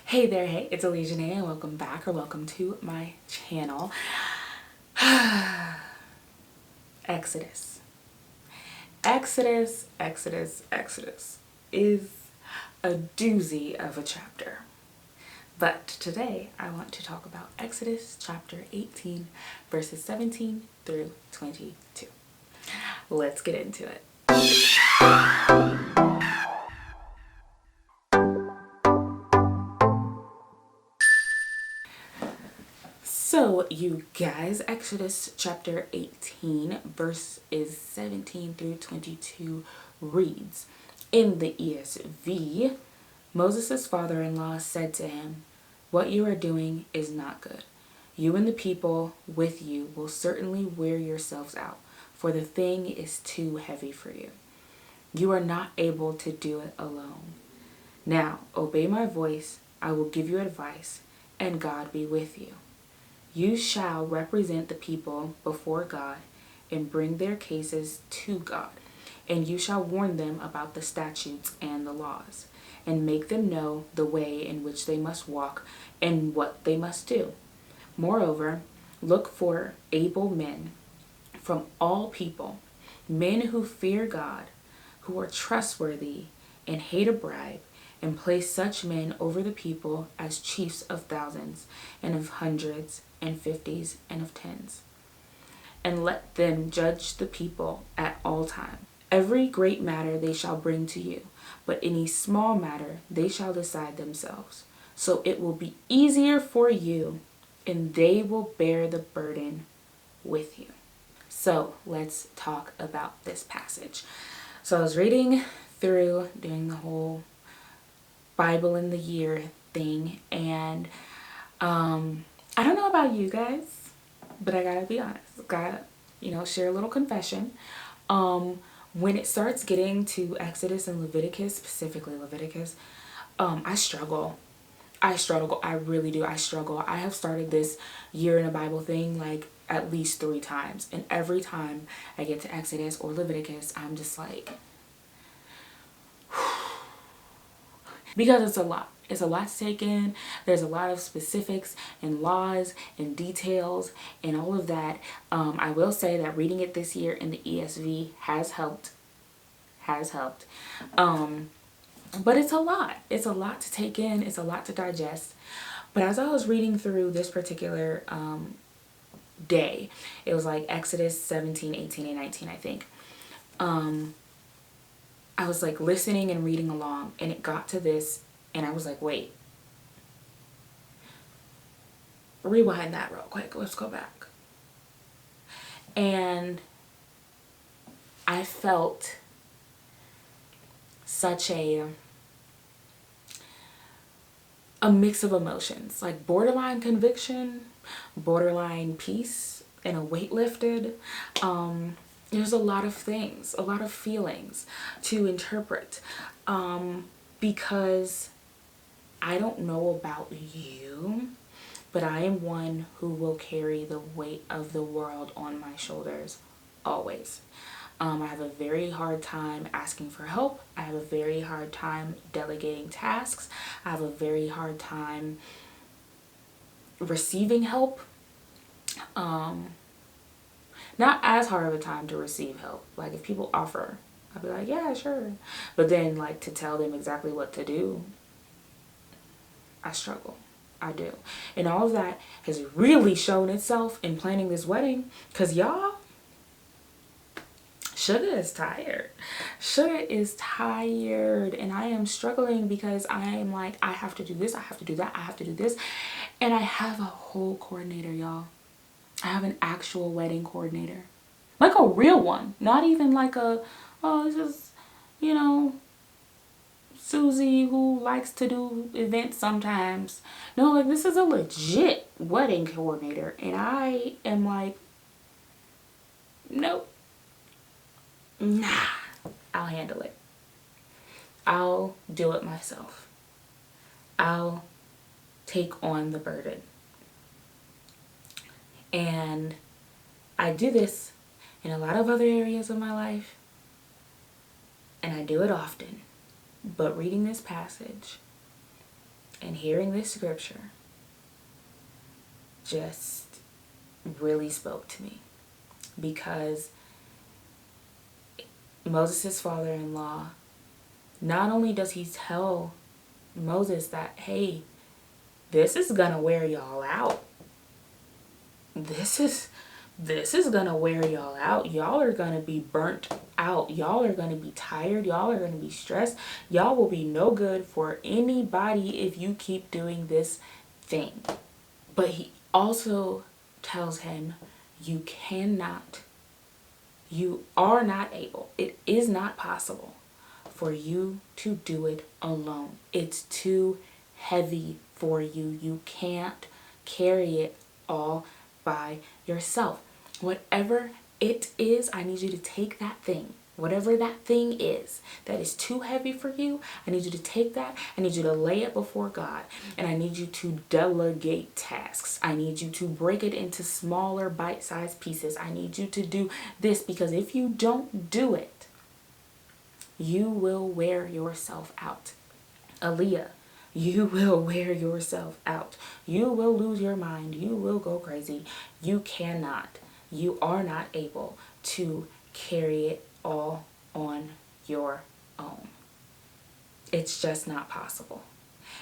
Hey there, hey, it's Elysianae and welcome back or welcome to my channel. Exodus. Exodus is a doozy of a chapter. But today I want to talk about Exodus chapter 18 verses 17 through 22. Let's get into it. So, you guys, Exodus chapter 18, verses 17 through 22 reads, in the ESV, Moses' father-in-law said to him, "What you are doing is not good. You and the people with you will certainly wear yourselves out, for the thing is too heavy for you. You are not able to do it alone. Now, obey my voice, I will give you advice, and God be with you. You shall represent the people before God and bring their cases to God, and you shall warn them about the statutes and the laws, and make them know the way in which they must walk and what they must do. Moreover, look for able men from all people, men who fear God, who are trustworthy and hate a bribe, and place such men over the people as chiefs of thousands and of hundreds and fifties and of tens. And let them judge the people at all times. Every great matter they shall bring to you, but any small matter they shall decide themselves. So it will be easier for you, and they will bear the burden with you." So let's talk about this passage. So I was reading through, doing the whole Bible in the year thing, and I don't know about you guys, but I gotta be honest, gotta share a little confession. When it starts getting to Exodus and Leviticus, specifically Leviticus, I struggle. I really do. I struggle. I have started this year in a Bible thing like at least 3 times, and every time I get to Exodus or Leviticus, I'm just like, because it's a lot. It's a lot to take in. There's a lot of specifics and laws and details and all of that. I will say that reading it this year in the ESV has helped. But it's a lot. It's a lot to take in. It's a lot to digest. But as I was reading through this particular day, it was like Exodus 17, 18, and 19, I think. I was like listening and reading along, and it got to this, and I was like, wait, rewind that real quick. Let's go back. And I felt such a mix of emotions, like borderline conviction, borderline peace, and a weight lifted. There's a lot of things, a lot of feelings to interpret, because I don't know about you, but I am one who will carry the weight of the world on my shoulders always. I have a very hard time asking for help. I have a very hard time delegating tasks. I have a very hard time receiving help. Not as hard of a time to receive help. Like if people offer, I'll be like, yeah, sure. But then like to tell them exactly what to do, I struggle. I do. And all of that has really shown itself in planning this wedding. Because y'all, Sugar is tired. Sugar is tired. And I am struggling because I am like, I have to do this. I have to do that. I have to do this. And I have a whole coordinator, y'all. I have an actual wedding coordinator. Like a real one. Not even like a, oh, this is, Susie who likes to do events sometimes. No, like this is a legit wedding coordinator. And I am like, nope. Nah, I'll handle it. I'll do it myself. I'll take on the burden. And I do this in a lot of other areas of my life, and I do it often. But reading this passage, And hearing this scripture just really spoke to me, because Moses' father-in-law, not only does he tell Moses that, hey, this is gonna wear y'all out. This is gonna wear y'all out. Y'all are gonna be burnt out. Y'all are gonna be tired. Y'all are gonna be stressed. Y'all will be no good for anybody if you keep doing this thing. But he also tells him, you cannot, you are not able, it is not possible for you to do it alone. It's too heavy for you. You can't carry it all by yourself. Whatever it is, I need you to take that thing. Whatever that thing is that is too heavy for you, I need you to take that. I need you to lay it before God. And I need you to delegate tasks. I need you to break it into smaller bite-sized pieces. I need you to do this, because if you don't do it, you will wear yourself out. Aaliyah, you will wear yourself out. You will lose your mind. You will go crazy. You cannot. You are not able to carry it all on your own. It's just not possible.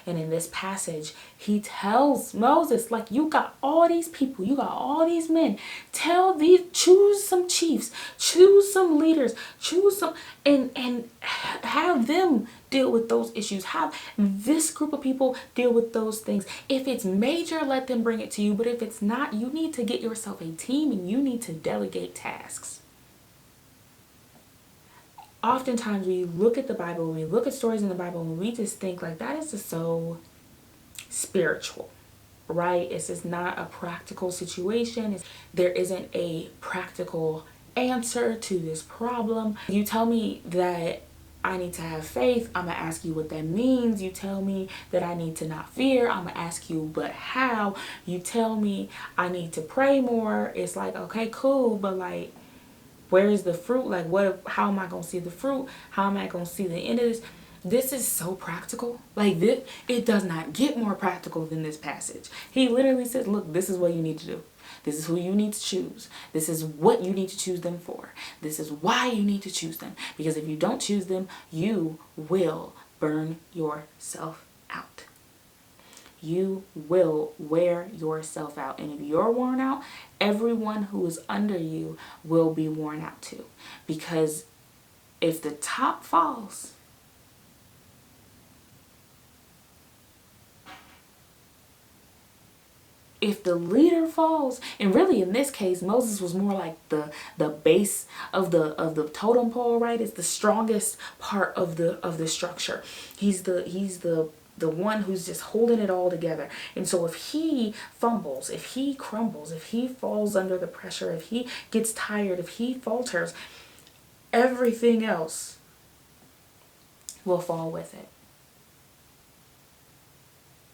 And in this passage, he tells Moses, like, you got all these people, you got all these men. Choose some chiefs, choose some leaders, choose some, and have them deal with those issues. Have this group of people deal with those things. If it's major, let them bring it to you. But if it's not, you need to get yourself a team and you need to delegate tasks. Oftentimes we look at the Bible, we look at stories in the Bible, and we just think like, that is just so spiritual, right? It's just not a practical situation. There isn't a practical answer to this problem. You tell me that I need to have faith, I'm gonna ask you what that means. You tell me that I need to not fear, I'm gonna ask you, but how? You tell me I need to pray more. It's like, okay, cool, but like, where is the fruit? Like, how am I going to see the fruit? How am I going to see the end of this? This is so practical. Like, it does not get more practical than this passage. He literally says, look, this is what you need to do. This is who you need to choose. This is what you need to choose them for. This is why you need to choose them. Because if you don't choose them, you will burn yourself out. You will wear yourself out. And if you're worn out, everyone who is under you will be worn out too. Because if the top falls, if the leader falls, and really in this case Moses was more like the base of the totem pole, right? It's the strongest part of the structure. He's the one who's just holding it all together. And so if he fumbles, if he crumbles, if he falls under the pressure, if he gets tired, if he falters, everything else will fall with it.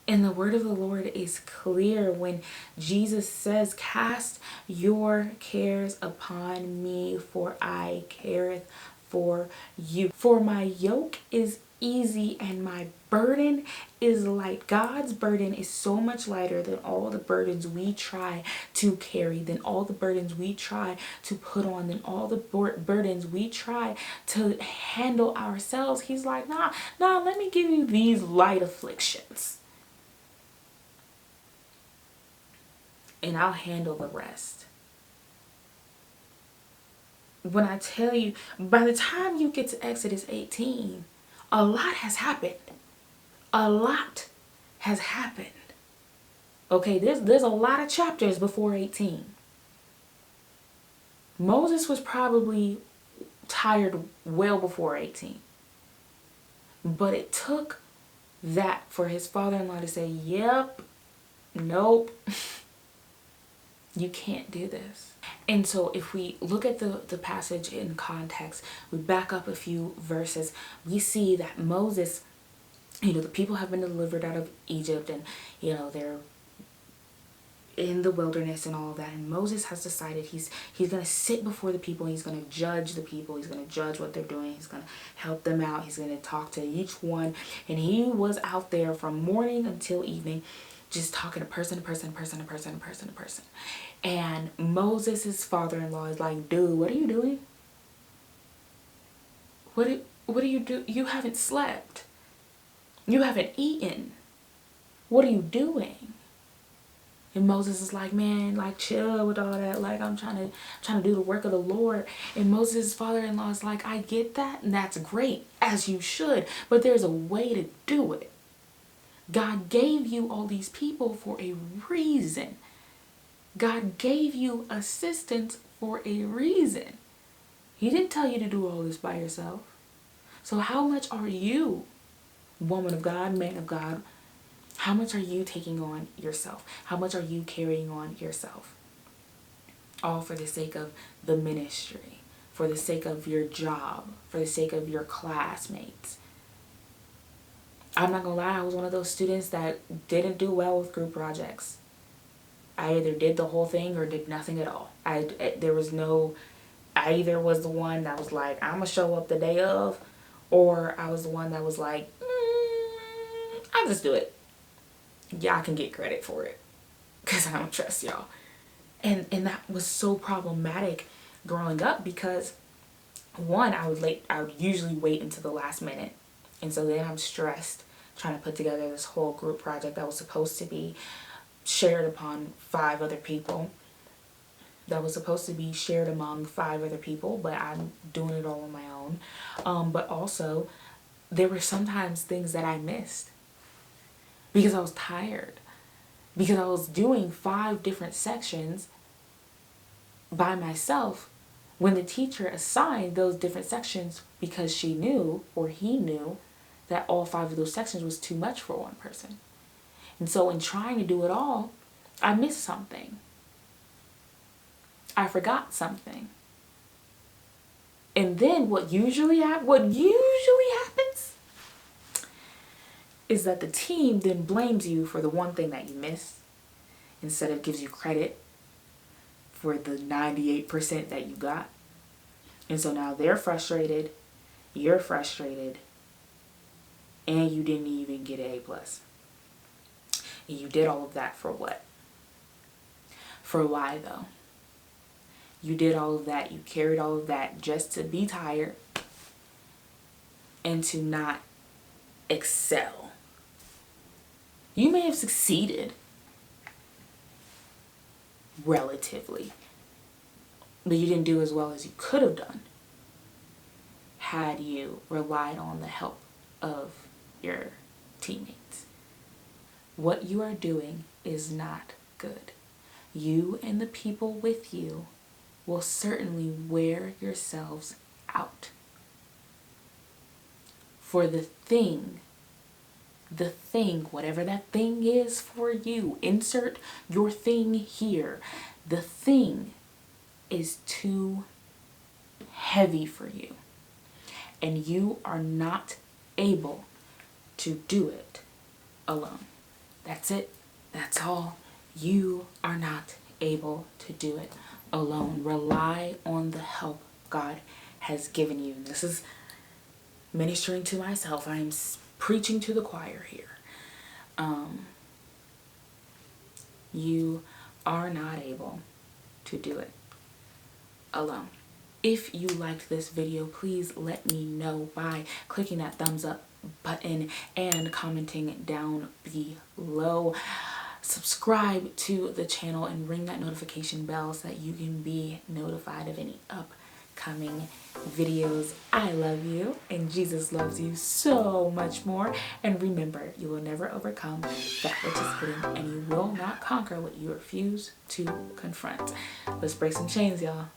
And the word of the Lord is clear when Jesus says, cast your cares upon me, for I careth for you. For my yoke is easy and my burden is light. God's burden is so much lighter than all the burdens we try to carry, than all the burdens we try to put on, than all the burdens we try to handle ourselves. He's like, nah, let me give you these light afflictions, and I'll handle the rest. When I tell you, by the time you get to Exodus 18, a lot has happened. A lot has happened. Okay, there's a lot of chapters before 18. Moses was probably tired well before 18. But it took that for his father-in-law to say, yep, nope, you can't do this. And so if we look at the passage in context, we back up a few verses, we see that Moses, the people have been delivered out of Egypt, and, in the wilderness and all of that. And Moses has decided he's going to sit before the people. He's going to judge the people. He's going to judge what they're doing. He's going to help them out. He's going to talk to each one. And he was out there from morning until evening, just talking to person to person, person to person, person to person. And Moses' father-in-law is like, dude, what are you doing? What do you do? You haven't slept. You haven't eaten. What are you doing? And Moses is like, man, like, chill with all that. Like, I'm trying to do the work of the Lord. And Moses' father-in-law is like, I get that, and that's great, as you should. But there's a way to do it. God gave you all these people for a reason. God gave you assistance for a reason. He didn't tell you to do all this by yourself. So how much are you, woman of God, man of God, how much are you taking on yourself? How much are you carrying on yourself? All for the sake of the ministry, for the sake of your job, for the sake of your classmates. I'm not gonna lie, I was one of those students that didn't do well with group projects. I either did the whole thing or did nothing at all. I either was the one that was like, I'm gonna show up the day of, or I was the one that was like, I'll just do it. Y'all can get credit for it, because I don't trust y'all. And that was so problematic growing up, because one, I would usually wait until the last minute. And so then I'm stressed trying to put together this whole group project that was supposed to be shared upon 5 other people. That was supposed to be shared among 5 other people, but I'm doing it all on my own. But also, there were sometimes things that I missed because I was tired, because I was doing 5 different sections by myself when the teacher assigned those different sections because she knew, or he knew, that all 5 of those sections was too much for one person. And so in trying to do it all, I missed something. I forgot something. And then what usually happens is that the team then blames you for the one thing that you missed, instead of gives you credit for the 98% that you got. And so now they're frustrated, you're frustrated, and you didn't even get an A+. And you did all of that for what? For why though? You did all of that, you carried all of that just to be tired and to not excel. You may have succeeded relatively, but you didn't do as well as you could have done had you relied on the help of your teammates. What you are doing is not good. You and the people with you will certainly wear yourselves out. For the thing, whatever that thing is for you, insert your thing here. The thing is too heavy for you, and you are not able to do it alone. That's it. That's all. You are not able to do it alone. Rely on the help God has given you. This is ministering to myself. I am preaching to the choir here. You are not able to do it alone. If you liked this video, please let me know by clicking that thumbs up button and commenting down below. Subscribe to the channel and ring that notification bell so that you can be notified of any upcoming videos. I love you, and Jesus loves you so much more. And remember, you will never overcome that which is hidden, and you will not conquer what you refuse to confront. Let's break some chains, y'all.